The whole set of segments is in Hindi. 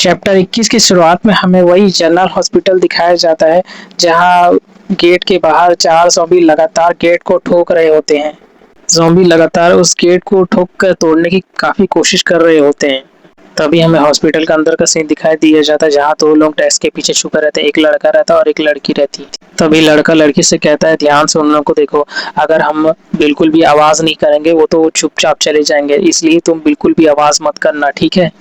चैप्टर 21 की शुरुआत में हमें वही जनरल हॉस्पिटल दिखाया जाता है जहां गेट के बाहर 4 ज़ॉम्बी लगातार गेट को ठोक रहे होते हैं। ज़ॉम्बी लगातार उस गेट को ठोक कर तोड़ने की काफ़ी कोशिश कर रहे होते हैं। तभी हमें हॉस्पिटल के अंदर का सीन दिखाई दिया जाता है जहाँ 2 लोग डेस्क के पीछे छुपे रहते हैं। एक लड़का रहता है और एक लड़की रहती है। तभी लड़का लड़की से कहता है ध्यान से उन लोगों को देखो, अगर हम बिल्कुल भी आवाज़ नहीं करेंगे वो तो चुपचाप चले जाएंगे, इसलिए तुम बिल्कुल भी आवाज़ मत करना, ठीक है?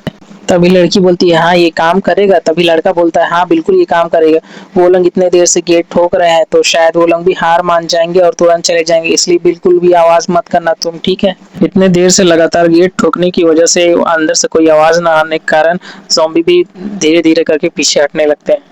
तभी लड़की बोलती है हाँ ये काम करेगा। तभी लड़का बोलता है हाँ बिल्कुल ये काम करेगा। वो लोग इतने देर से गेट ठोक रहे हैं तो शायद वो लोग भी हार मान जाएंगे और तुरंत चले जाएंगे, इसलिए बिल्कुल भी आवाज मत करना तुम, ठीक है? इतने देर से लगातार गेट ठोकने की वजह से अंदर से कोई आवाज ना आने के कारण ज़ॉम्बी भी धीरे धीरे करके पीछे हटने लगते हैं।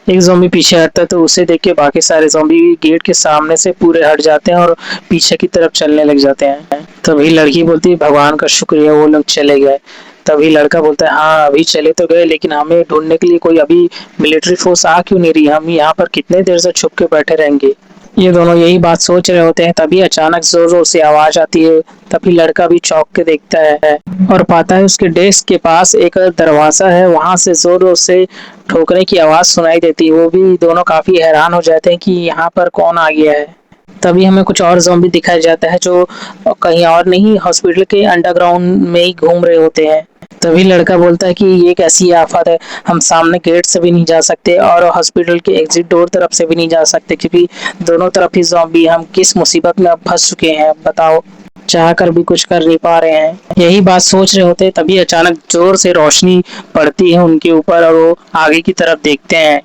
एक ज़ॉम्बी पीछे हटता है तो उसे देख के बाकी सारे ज़ॉम्बी गेट के सामने से पूरे हट जाते हैं और पीछे की तरफ चलने लग जाते हैं। तभी लड़की बोलती है भगवान का शुक्रिया वो लोग चले गए। तभी लड़का बोलता है हाँ अभी चले तो गए, लेकिन हमें ढूंढने के लिए कोई अभी मिलिट्री फोर्स आ क्यों नहीं रही? हम यहाँ पर कितने देर से छुप के बैठे रहेंगे? ये दोनों यही बात सोच रहे होते हैं तभी अचानक जोर जोर से आवाज आती है। तभी लड़का भी चौंक के देखता है और पाता है उसके डेस्क के पास एक दरवाजा है, वहां से जोर जोर से ठोकने की आवाज सुनाई देती है। वो भी दोनों काफी हैरान हो जाते हैं कि यहाँ पर कौन आ गया है। तभी हमें कुछ और ज़ॉम्बी दिखाया जाता है जो कहीं और नहीं हॉस्पिटल के अंडरग्राउंड में ही घूम रहे होते हैं। तभी लड़का बोलता है कि ये कैसी आफत है, हम सामने गेट से भी नहीं जा सकते और हॉस्पिटल के एग्जिट डोर तरफ से भी नहीं जा सकते क्योंकि दोनों तरफ ही ज़ॉम्बी। हम किस मुसीबत में अब फंस चुके हैं बताओ, चाह कर भी कुछ कर नहीं पा रहे हैं। यही बात सोच रहे होते तभी अचानक जोर से रोशनी पड़ती है उनके ऊपर और वो आगे की तरफ देखते हैं।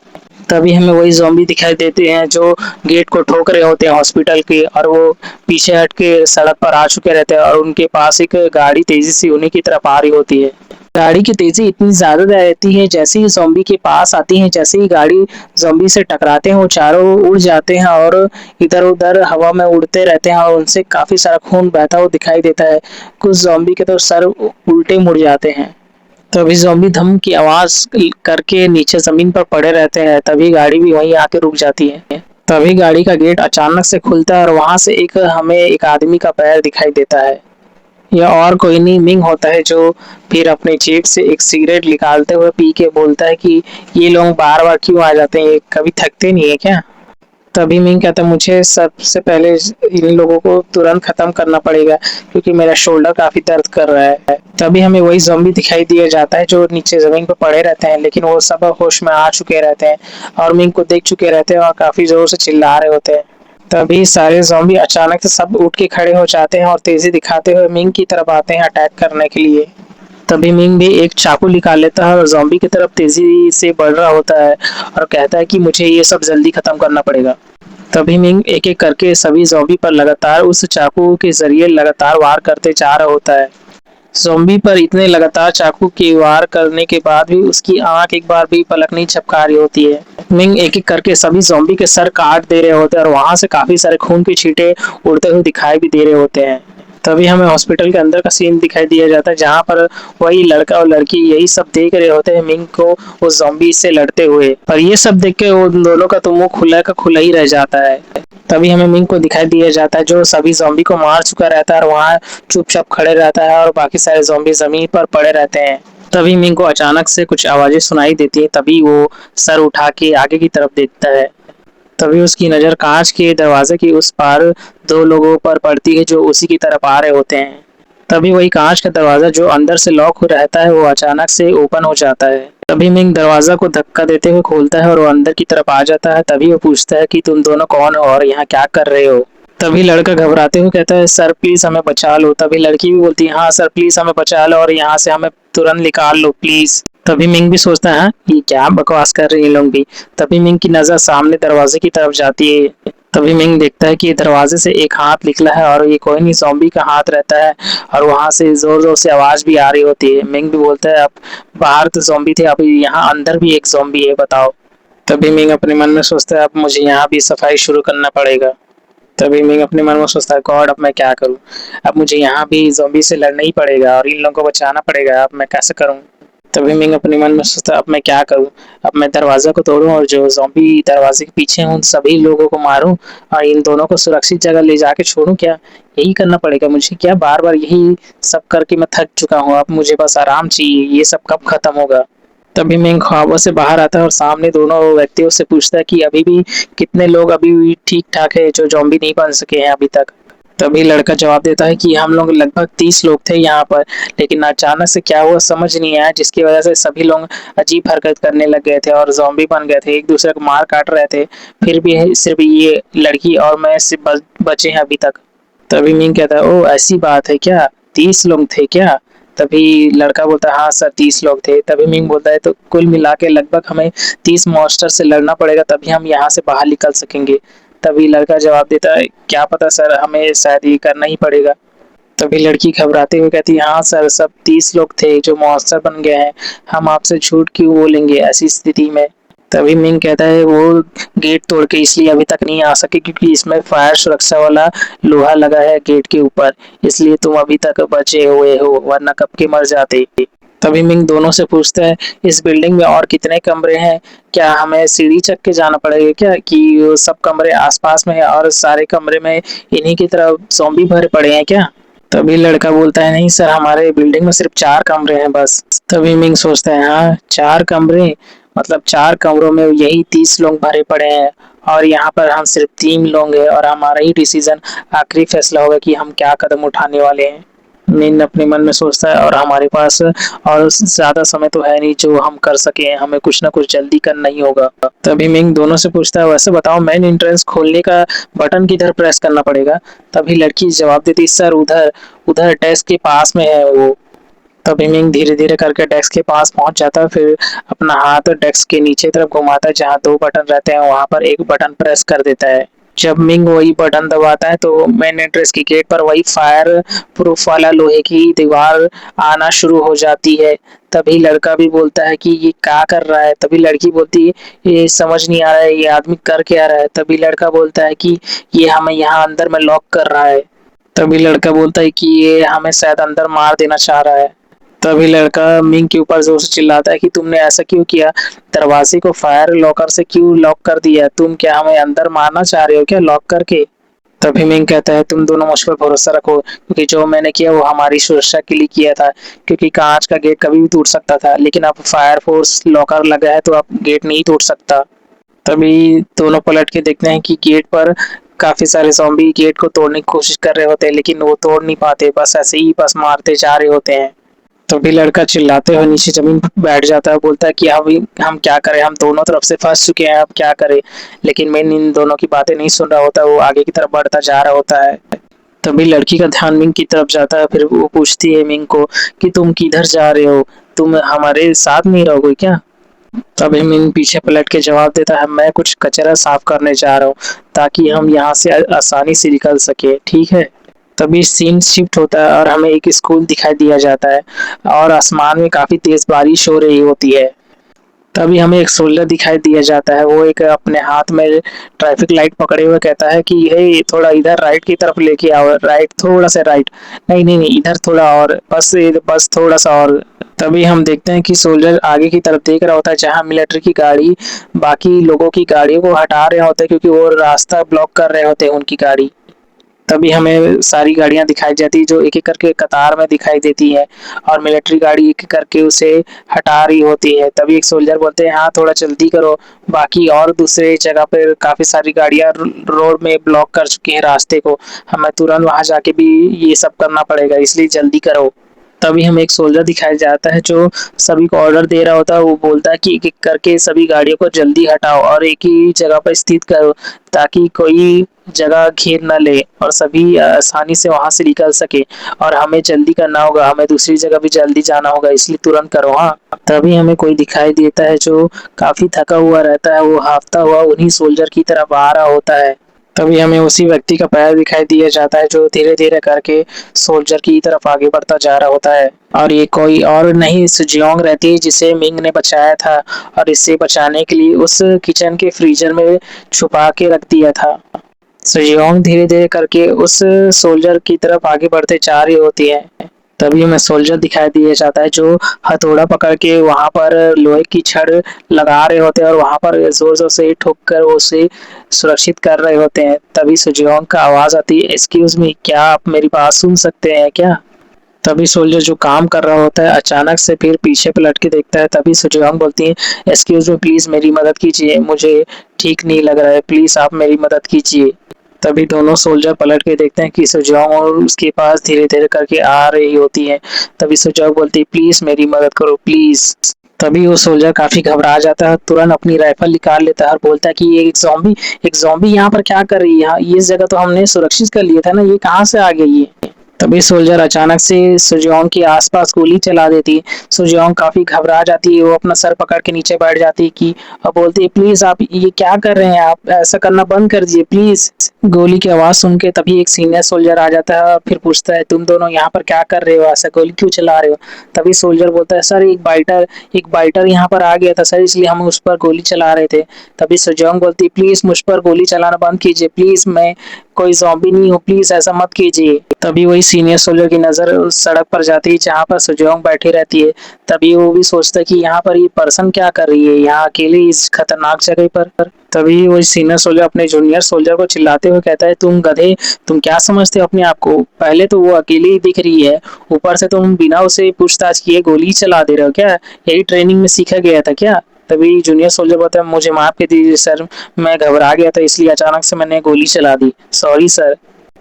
तभी हमें वही ज़ॉम्बी दिखाई देते हैं जो गेट को ठोक रहे होते हैं हॉस्पिटल के, और वो पीछे हट के सड़क पर आ चुके रहते हैं और उनके पास एक गाड़ी तेजी से उन्हीं की तरफ आ रही होती है। गाड़ी की तेजी इतनी ज्यादा रहती है जैसे ही ज़ॉम्बी के पास आती है, जैसे ही गाड़ी ज़ॉम्बी से टकराते हैं वो चारों उड़ जाते हैं और इधर उधर हवा में उड़ते रहते हैं और उनसे काफी सारा खून बहता हुआ दिखाई देता है। कुछ ज़ॉम्बी के तो सर उल्टे मुड़ जाते हैं। तभी ज़ॉम्बी धम की आवाज करके नीचे जमीन पर पड़े रहते हैं। तभी गाड़ी भी वहीं आके रुक जाती है। तभी गाड़ी का गेट अचानक से खुलता है और वहां से हमें एक आदमी का पैर दिखाई देता है। यह और कोई नहीं मिंग होता है जो फिर अपने जेब से एक सिगरेट निकालते हुए पी के बोलता है कि ये लोग बार बार क्यों आ जाते हैं, ये कभी थकते नहीं है क्या? तभी मिंग कहता है मुझे सबसे पहले इन लोगों को तुरंत खत्म करना पड़ेगा क्योंकि मेरा शोल्डर काफी दर्द कर रहा है। तभी हमें वही ज़ॉम्बी दिखाई दिया जाता है जो नीचे जमीन पर पड़े रहते हैं, लेकिन वो सब होश में आ चुके रहते हैं और मिंग को देख चुके रहते हैं और काफी जोर से चिल्ला रहे होते हैं। तभी सारे ज़ॉम्बी अचानक से सब उठ के खड़े हो जाते हैं और तेजी दिखाते हुए मिंग की तरफ आते हैं अटैक करने के लिए। तभी मिंग भी एक चाकू निकाल लेता है और ज़ॉम्बी की तरफ तेजी से बढ़ रहा होता है और कहता है कि मुझे ये सब जल्दी खत्म करना पड़ेगा। तभी मिंग एक एक करके सभी ज़ॉम्बी पर लगातार उस चाकू के जरिए लगातार वार करते जा रहा होता है। ज़ॉम्बी पर इतने लगातार चाकू के वार करने के बाद भी उसकी आंख एक बार भी पलक नहीं झपका रही होती है। मिंग एक एक करके सभी ज़ॉम्बी के सर काट दे रहे होते हैं और वहां से काफी सारे खून के छींटे उड़ते हुए दिखाई भी दे रहे होते हैं। तभी हमें हॉस्पिटल के अंदर का सीन दिखाई दिया जाता है जहाँ पर वही लड़का और लड़की यही सब देख रहे होते हैं मिंग को उस ज़ॉम्बी से लड़ते हुए, पर ये सब देख के उन दोनों का तो मुंह खुला का खुला ही रह जाता है। तभी हमें मिंग को दिखाई दिया जाता है जो सभी ज़ॉम्बी को मार चुका रहता है और वहाँ चुपचाप खड़े रहता है और बाकी सारे ज़ॉम्बी जमीन पर पड़े रहते हैं। तभी मिंग को अचानक से कुछ आवाजें सुनाई देती है। तभी वो सर उठा के आगे की तरफ देखता है। तभी उसकी नजर कांच के दरवाजे के उस पार 2 लोगों पर पड़ती है जो उसी की तरफ आ रहे होते हैं। तभी वही कांच का दरवाजा जो अंदर से लॉक हो रहता है वो अचानक से ओपन हो जाता है। तभी मिंग दरवाजा को धक्का देते हुए खोलता है और वो अंदर की तरफ आ जाता है। तभी वो पूछता है कि तुम दोनों कौन हो और यहाँ क्या कर रहे हो? तभी लड़का घबराते हुए कहता है सर प्लीज हमें बचा लो। तभी लड़की भी बोलती है हाँ सर प्लीज हमें बचा लो और यहाँ से हमें तुरंत निकाल लो प्लीज। तभी मिंग भी सोचता है हाँ ये क्या बकवास कर रहे हैं लोग भी। तभी मिंग की नजर सामने दरवाजे की तरफ जाती है। तभी मिंग देखता है कि दरवाजे से एक हाथ निकला है और ये कोई नहीं ज़ॉम्बी का हाथ रहता है और वहां से जोर जोर से आवाज भी आ रही होती है। मिंग भी बोलता है अब बाहर तो ज़ॉम्बी थे, अब यहाँ अंदर भी एक ज़ॉम्बी है बताओ। तभी मिंग अपने मन में सोचता है अब मुझे यहाँ भी सफाई शुरू करना पड़ेगा। तभी मिंग अपने मन में सोचता है गॉड अब मैं क्या करूँ, अब मुझे यहाँ भी ज़ॉम्बी से लड़ना ही पड़ेगा और इन लोगों को बचाना पड़ेगा, अब मैं कैसे करूँ? तभी मिंग अपने मन में सोचता है अब मैं क्या करूँ, अब मैं दरवाजा को तोड़ूं और जो ज़ॉम्बी दरवाजे के पीछे हैं उन सभी लोगों को मारूं और इन दोनों को सुरक्षित जगह ले जाके छोड़ूं क्या? यही करना पड़ेगा मुझे, क्या बार बार यही सब करके मैं थक चुका हूँ, अब मुझे बस आराम चाहिए, ये सब कब खत्म होगा? तभी मिंग ख्वाबों से बाहर आता है और सामने दोनों व्यक्तियों से पूछता है कि अभी भी कितने लोग अभी भी ठीक ठाक है जो जॉम्बी नहीं बन सके हैं अभी तक। तभी लड़का जवाब देता है कि हम लोग लगभग 30 लोग थे यहाँ पर, लेकिन अचानक से क्या हुआ समझ नहीं आया, जिसकी वजह से सभी लोग अजीब हरकत करने लग गए थे और जॉम्बी बन गए थे, एक दूसरे को मार काट रहे थे। फिर भी सिर्फ ये लड़की और मैं सिर्फ बचे हैं अभी तक। तभी मिंग कहता है, ओ ऐसी बात है क्या, 30 लोग थे क्या? तभी लड़का बोलता है, हाँ सर 30 लोग थे। तभी मिंग बोलता है, तो कुल मिला के लगभग हमें 30 मॉन्स्टर से लड़ना पड़ेगा तभी हम यहाँ से बाहर निकल सकेंगे। तभी लड़का जवाब देता है, क्या पता सर, हमें शायद ये करना ही पड़ेगा। तभी लड़की घबराते हुए कहती है, हाँ सर, सब 30 लोग थे जो मॉन्स्टर बन गए हैं, हम आपसे झूठ क्यों बोलेंगे ऐसी स्थिति में। तभी मिंग कहता है, वो गेट तोड़ के इसलिए अभी तक नहीं आ सके क्योंकि इसमें फायर सुरक्षा वाला लोहा लगा है गेट के ऊपर, इसलिए तुम अभी तक बचे हुए हो, वरना कब के मर जाते। तभी मिंग दोनों से पूछता है, इस बिल्डिंग में और कितने कमरे हैं, क्या हमें सीढ़ी चढ़ के जाना पड़ेगा क्या, कि वो सब कमरे आसपास में है और सारे कमरे में इन्हीं की तरह ज़ॉम्बी भरे पड़े हैं क्या? तभी लड़का बोलता है, नहीं सर, हमारे बिल्डिंग में सिर्फ 4 कमरे हैं बस। तभी मिंग सोचता है, हाँ 4 कमरे, मतलब 4 कमरों में यही 30 लोग भरे पड़े हैं और यहाँ पर हम सिर्फ 3 लोग हैं और हमारा ही डिसीजन आखिरी फैसला होगा कि हम क्या कदम उठाने वाले हैं। मिंग अपने मन में सोचता है, और हमारे पास और ज्यादा समय तो है नहीं जो हम कर सके, हमें कुछ ना कुछ जल्दी करना ही होगा। तभी मिंग दोनों से पूछता है, वैसे बताओ मेन एंट्रेंस खोलने का बटन किधर प्रेस करना पड़ेगा? तभी लड़की जवाब देती, सर उधर उधर डेस्क के पास में है वो। तभी मिंग धीरे धीरे करके डेस्क के पास पहुंच जाता है, फिर अपना हाथ डेस्क के नीचे तरफ घुमाता है जहाँ 2 बटन रहते हैं, वहां पर एक बटन प्रेस कर देता है। जब मिंग वही बटन दबाता है तो मेन एंट्रेंस की गेट पर वही फायर प्रूफ वाला लोहे की दीवार आना शुरू हो जाती है। तभी लड़का भी बोलता है कि ये क्या कर रहा है। तभी लड़की बोलती है, ये समझ नहीं आ रहा है, ये आदमी कर क्या रहा है। तभी लड़का बोलता है कि ये हमें यहाँ अंदर में लॉक कर रहा है। तभी लड़का बोलता है कि ये हमें शायद अंदर मार देना चाह रहा है। तभी लड़का मिंग के ऊपर जोर से चिल्लाता है कि तुमने ऐसा क्यों किया, दरवाजे को फायर लॉकर से क्यों लॉक कर दिया, तुम क्या हमें अंदर मारना चाह रहे हो क्या लॉक करके? तभी मिंग कहता है, तुम दोनों मुझ पर भरोसा रखो, क्योंकि जो मैंने किया वो हमारी सुरक्षा के लिए किया था, क्योंकि कांच का गेट कभी भी टूट सकता था, लेकिन अब फायर फोर्स लॉकर लगा है तो अब गेट नहीं टूट सकता। तभी दोनों पलट के देखते हैं कि गेट पर काफी सारे ज़ॉम्बी गेट को तोड़ने की कोशिश कर रहे होते हैं, लेकिन वो तोड़ नहीं पाते, बस ऐसे ही बस मारते जा रहे होते हैं। तो भी लड़का चिल्लाते हुए नीचे जमीन पर बैठ जाता है, बोलता है कि अभी हम क्या करें, हम दोनों तरफ से फंस चुके हैं, अब क्या करें। लेकिन मैं इन दोनों की बातें नहीं सुन रहा होता, वो आगे की तरफ बढ़ता जा रहा होता है। तभी लड़की का ध्यान मिंग की तरफ जाता है, फिर वो पूछती है मिंग को कि तुम किधर जा रहे हो, तुम हमारे साथ नहीं रहोगे क्या? तभी मिंग पीछे पलट के जवाब देता है, मैं कुछ कचरा साफ करने जा रहा हूँ ताकि हम यहाँ से आसानी से निकल सके, ठीक है। तभी सीन शिफ्ट होता है और हमें एक स्कूल दिखाई दिया जाता है और आसमान में काफी तेज बारिश हो रही होती है। तभी हमें एक सोल्जर दिखाई दिया जाता है, वो एक अपने हाथ में ट्रैफिक लाइट पकड़े हुए कहता है कि हे थोड़ा इधर राइट की तरफ लेके आओ, राइट थोड़ा सा राइट, नहीं नहीं नहीं इधर थोड़ा और, बस बस थोड़ा सा और। तभी हम देखते हैं कि सोल्जर आगे की तरफ देख रहा होता है जहां मिलिट्री की गाड़ी बाकी लोगों की गाड़ियों को हटा रहे होते हैं, क्योंकि वो रास्ता ब्लॉक कर रहे होते हैं उनकी गाड़ी। तभी हमें सारी गाड़ियां दिखाई जाती है जो एक एक करके कतार में दिखाई देती है और मिलिट्री गाड़ी एक एक करके उसे हटा रही होती है। तभी एक सोल्जर बोलते हैं, हाँ थोड़ा जल्दी करो, बाकी और दूसरे जगह पर काफी सारी गाड़ियां रोड में ब्लॉक कर चुकी हैं रास्ते को, हमें तुरंत वहां जाके भी ये सब करना पड़ेगा, इसलिए जल्दी करो। तभी हमें एक सोल्जर दिखाया जाता है जो सभी को ऑर्डर दे रहा होता है, वो बोलता है कि एक एक करके सभी गाड़ियों को जल्दी हटाओ और एक ही जगह पर स्थित करो ताकि कोई जगह घेर न ले और सभी आसानी से वहां से निकल सके, और हमें जल्दी करना होगा, हमें दूसरी जगह भी जल्दी जाना होगा, इसलिए तुरंत करो हाँ। तभी हमें कोई दिखाई देता है जो काफी थका हुआ रहता है, वो हाफता हुआ उन्हीं सोल्जर की तरफ आ रहा होता है। तभी हमें उसी व्यक्ति का पैर दिखाई दिया जाता है जो धीरे धीरे करके सोल्जर की तरफ आगे बढ़ता जा रहा होता है, और ये कोई और नहीं सुजियोंग रहती है जिसे मिंग ने बचाया था और इसे बचाने के लिए उस किचन के फ्रीजर में छुपा के रख दिया था। सुजियोंग धीरे धीरे करके उस सोल्जर की तरफ आगे बढ़ते जा रही होती है। तभी हमें सोल्जर दिखाई दिया जाता है जो हथौड़ा पकड़ के वहां पर लोहे की छड़ लगा रहे होते हैं और वहां पर जोर जोर से ठोक कर उसे सुरक्षित कर रहे होते हैं। तभी सुजियोंग का आवाज आती है, एक्सक्यूज मी, क्या आप मेरी बात सुन सकते हैं क्या? तभी सोल्जर जो काम कर रहा होता है अचानक से फिर पीछे पलट के देखता है। तभी सुजोंग बोलती है, एक्सक्यूज मी प्लीज, मेरी मदद कीजिए, मुझे ठीक नहीं लग रहा है, प्लीज आप मेरी मदद कीजिए। तभी दोनों सोल्जर पलट के देखते हैं कि सुजोंग और उसके पास धीरे धीरे करके आ रही होती है। तभी सुजोंग बोलती है, प्लीज मेरी मदद करो प्लीज। तभी वो सोल्जर काफी घबरा जाता है, तुरंत अपनी राइफल निकाल लेता है और बोलता है कि ये एक ज़ॉम्बी यहाँ पर क्या कर रही है? यहाँ ये जगह तो हमने सुरक्षित कर लिया था ना, ये कहाँ से आ गई है? तभी सोल्जर अचानक से सुजोंग के आसपास गोली चला देती है। सुजोंग काफी घबरा जाती है, वो अपना सर पकड़ के नीचे बैठ जाती है कि और बोलती है, प्लीज आप ये क्या कर रहे हैं? आप ऐसा करना बंद कर दीजिए प्लीज। गोली की आवाज सुन के तभी एक सीनियर सोल्जर आ जाता है और फिर पूछता है, तुम दोनों यहाँ पर क्या कर रहे हो? ऐसा गोली क्यों चला रहे हो? तभी सोल्जर बोलता है, सर एक बाइटर यहाँ पर आ गया था सर, इसलिए हम उस पर गोली चला रहे थे। तभी सुजोंग बोलती है, प्लीज मुझ पर गोली चलाना बंद कीजिए प्लीज, मैं कोई ज़ॉम्बी नहीं हूँ, प्लीज ऐसा मत कीजिए। तभी वही सीनियर सोल्जर की नजर उस सड़क पर जाती है जहाँ पर सुजोंग बैठी रहती है। तभी वो भी सोचता है कि यहाँ पर ये पर्सन क्या कर रही है यहाँ अकेले इस खतरनाक जगह पर। तभी वही सीनियर सोल्जर अपने जूनियर सोल्जर को चिल्लाते हुए कहता है, तुम गधे, तुम क्या समझते हो अपने आप को? पहले तो वो अकेली ही दिख रही है, ऊपर से तुम बिना उसे पूछताछ किए गोली चला दे रहे हो क्या? यही ट्रेनिंग में सीखा गया था क्या? तभी जूनियर सोल्जर बोलता है, मुझे माफ कर दीजिए सर, मैं घबरा गया था इसलिए अचानक से मैंने गोली चला दी, सॉरी सर।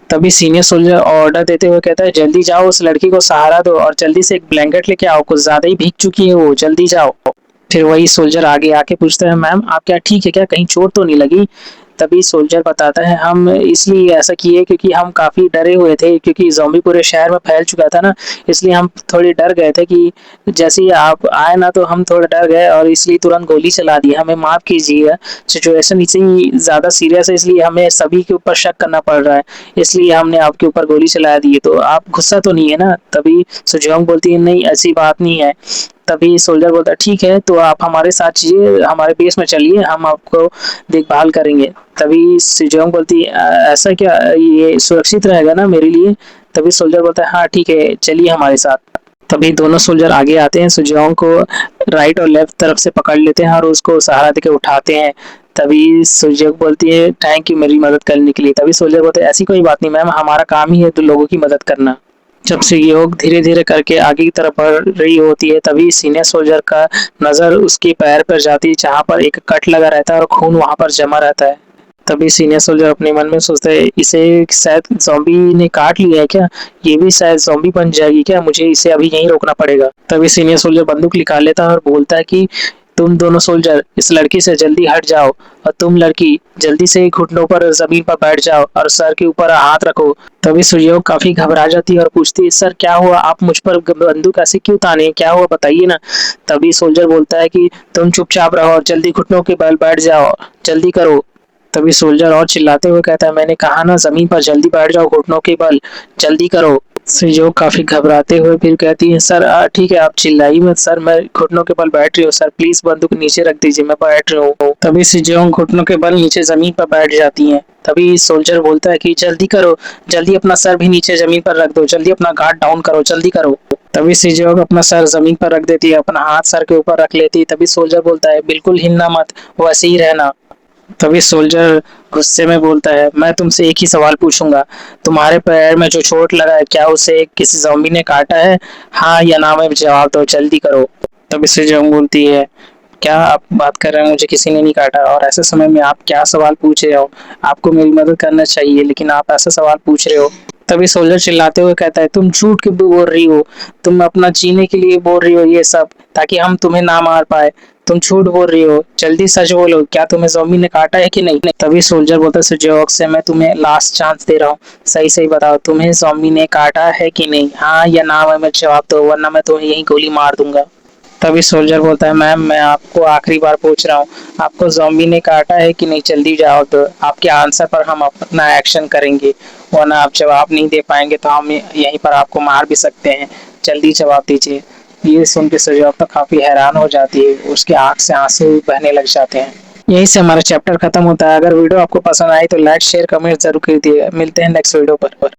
तभी सीनियर सोल्जर ऑर्डर देते हुए कहता है, जल्दी जाओ उस लड़की को सहारा दो और जल्दी से एक ब्लैंकेट लेके आओ, कुछ ज्यादा ही भीग चुकी है वो, जल्दी जाओ। फिर वही सोल्जर आगे आके पूछता है, मैम आप क्या ठीक है क्या, कहीं चोट तो नहीं लगी? तभी सोल्जर बताता है, हम इसलिए ऐसा किए क्योंकि हम काफी डरे हुए थे, क्योंकि ज़ॉम्बी पूरे शहर में फैल चुका था ना, इसलिए हम थोड़े डर गए थे कि जैसे ही आप आए ना तो हम थोड़ा डर गए और इसलिए तुरंत गोली चला दी, हमें माफ कीजिए। सिचुएशन इतनी ज्यादा सीरियस है इसलिए हमें सभी के ऊपर शक करना पड़ रहा है, इसलिए हमने आपके ऊपर गोली चला दी है, तो आप गुस्सा तो नहीं है ना? तभी सुजोंग बोलती है, नहीं ऐसी बात नहीं है। तभी सोल्जर बोलता है, ठीक है तो आप हमारे साथ चलिए, हमारे बेस में चलिए, हम आपको देखभाल करेंगे। तभी सुजोंग बोलती है, ऐसा क्या, ये सुरक्षित रहेगा ना मेरे लिए? तभी सोल्जर बोलता है, हाँ ठीक है चलिए हमारे साथ। तभी दोनों सोल्जर आगे आते हैं, सुजोंग को राइट और लेफ्ट तरफ से पकड़ लेते हैं और उसको सहारा देके उठाते हैं। तभी सुजोंग बोलती है, थैंक यू मेरी मदद करने के लिए। तभी सोल्जर बोलते हैं, ऐसी कोई बात नहीं मैम, हमारा काम ही है तो लोगों की मदद करना। जब से योग धीरे धीरे करके आगे की तरफ बढ़ रही होती है तभी सीनियर सोल्जर का नजर उसके पैर पर जाती है जहाँ पर एक कट लगा रहता है और खून वहां पर जमा रहता है। तभी सीनियर सोल्जर अपने मन में सोचता है, इसे शायद ज़ॉम्बी ने काट लिया है क्या? ये भी शायद ज़ॉम्बी बन जाएगी क्या? मुझे इसे अभी यहीं रोकना पड़ेगा। तभी सीनियर सोल्जर बंदूक निकाल लेता है और बोलता है कि तुम दोनों सोल्जर इस लड़की से जल्दी हट जाओ और तुम लड़की जल्दी से घुटनों पर जमीन पर बैठ जाओ और सर के ऊपर हाथ रखो। तभी सुयोग काफी घबरा जाती है और पूछती है, सर क्या हुआ, आप मुझ पर बंदूक ऐसे क्यों ताने, क्या हुआ बताइए ना। तभी सोल्जर बोलता है कि तुम चुपचाप रहो और जल्दी घुटनों के बल बैठ जाओ, जल्दी करो। तभी सोल्जर और चिल्लाते हुए कहता है, मैंने कहा ना जमीन पर जल्दी बैठ जाओ घुटनों के बल, जल्दी करो। जो काफी घबराते हुए फिर कहती है, सर ठीक है आप चिल्लाइए मत सर, मैं घुटनों के बल बैठ रही हूँ सर, प्लीज बंदूक नीचे रख दीजिए, मैं बैठ रही हूँ। तभी सिजोंग घुटनों के बल नीचे जमीन पर बैठ जाती हैं। तभी सोल्जर बोलता है कि जल्दी करो, जल्दी अपना सर भी नीचे जमीन पर रख दो, जल्दी अपना गार्ड डाउन करो, जल्दी करो। तभी सिजोंग अपना सर जमीन पर रख देती है, अपना हाथ सर के ऊपर रख लेती है। तभी सोल्जर बोलता है, बिल्कुल हिलना मत, वैसे ही रहना। तभी सोल्जर गुस्से में बोलता है, मैं तुमसे एक ही सवाल पूछूंगा, तुम्हारे पैर में जो चोट लगा है क्या उसे किसी ज़ॉम्बी ने काटा है? हाँ या ना में जवाब दो, जल्दी करो। तभी सिजोंग बोलती है, क्या आप बात कर रहे हैं, मुझे किसी ने नहीं काटा, और ऐसे समय में आप क्या सवाल पूछ रहे हो? आपको मेरी मदद करना चाहिए लेकिन आप ऐसा सवाल पूछ रहे हो। तभी सोल्जर चिल्लाते हुए कहता है, तुम झूठ क्यों बोल रही हो, तुम अपना जीने के लिए बोल रही हो ये सब ताकि हम तुम्हें ना मार पाए, तुम झूठ बोल रही हो, जल्दी सच बोलो, क्या तुम्हें ज़ॉम्बी ने काटा है कि नहीं? तभी सोल्जर बोलता है, सुजोग से मैं तुम्हें लास्ट चांस दे रहा हूँ, सही सही बताओ तुम्हें ज़ॉम्बी ने काटा है कि नहीं, हाँ या ना में जवाब दो वरना मैं तुम्हें यही गोली मार दूंगा। तभी सोल्जर बोलता है, मैम मैं आपको आखिरी बार पूछ रहा हूँ, आपको ज़ॉम्बी ने काटा है कि नहीं, जल्दी जाओ, तो आपके आंसर पर हम अपना एक्शन करेंगे, वरना आप जवाब नहीं दे पाएंगे तो हम यहीं पर आपको मार भी सकते हैं, जल्दी जवाब दीजिए। ये सुन के सुजोग तो काफी हैरान हो जाती है, उसके आंख से आंसू बहने लग जाते हैं। यहीं से हमारा चैप्टर खत्म होता है। अगर वीडियो आपको पसंद आई तो लाइक शेयर कमेंट जरूर कीजिए। मिलते हैं नेक्स्ट वीडियो पर।